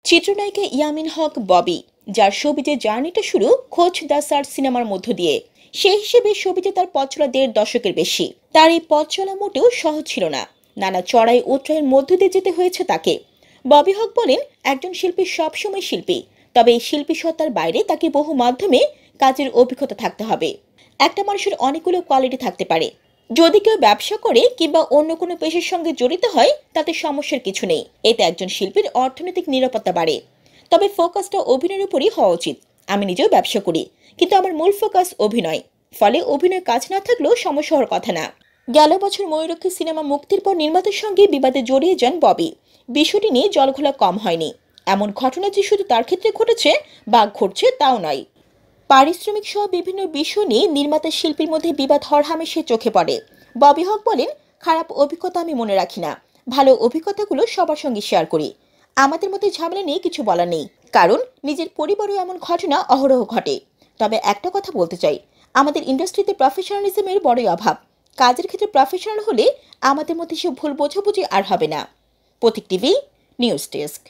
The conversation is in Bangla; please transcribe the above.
চিত্রনায়িকা ইয়ামিন হক ববি, যার শোবিজে জার্নিটা শুরু খোঁজ দ্য সার্চ সিনেমার মধ্য দিয়ে। সেই হিসেবে শোবিজে তার পথ চলা 1.5 দশকের বেশি। তার এই পথ চলা মোটেও সহজ ছিল না, নানা চড়াই উতরাইয়ের মধ্য দিয়ে যেতে হয়েছে তাকে। ববি হক বলেন, একজন শিল্পী সবসময় শিল্পী, তবে এই শিল্পী সত্তার বাইরে তাকে বহু মাধ্যমে কাজের অভিজ্ঞতা থাকতে হবে। একটা মানুষের অনেকগুলো কোয়ালিটি থাকতে পারে। যদি কেউ ব্যবসা করে কিংবা অন্য কোনো পেশার সঙ্গে জড়িত হয়, তাতে সমস্যার কিছু নেই। এতে একজন শিল্পীর অর্থনৈতিক নিরাপত্তা বাড়ে। তবে ফোকাসটা অভিনয়ের উপরই হওয়া উচিত। আমি নিজেও ব্যবসা করি, কিন্তু আমার মূল ফোকাস অভিনয়। ফলে অভিনয় কাজ না থাকলেও সমস্যা হওয়ার কথা না। গেল বছর ময়ূরক্ষী সিনেমা মুক্তির পর নির্মাতার সঙ্গে বিবাদে জড়িয়ে যান ববি। বিষয়টি নিয়ে জলঘোলা কম হয়নি। এমন ঘটনা যে শুধু তার ক্ষেত্রে ঘটেছে বা ঘটছে তাও নয়। পারিশ্রমিক সহ বিভিন্ন বিষয় নিয়ে নির্মাতা শিল্পীর মধ্যে বিবাদ হরহামেশা চোখে পড়ে। ববি হক বলেন, খারাপ অভিজ্ঞতা আমি মনে রাখি না, ভালো অভিজ্ঞতাগুলো সবার সঙ্গে শেয়ার করি। আমাদের মধ্যে ঝামেলা নিয়ে কিছু বলার নেই, কারণ নিজের পরিবারেও এমন ঘটনা অহরহ ঘটে। তবে একটা কথা বলতে চাই, আমাদের ইন্ডাস্ট্রিতে প্রফেশনালিজমের বড়ই অভাব। কাজের ক্ষেত্রে প্রফেশনাল হলে আমাদের মধ্যে সে ভুল বোঝাবুঝি আর হবে না। প্রতীক টিভি নিউজ ডেস্ক।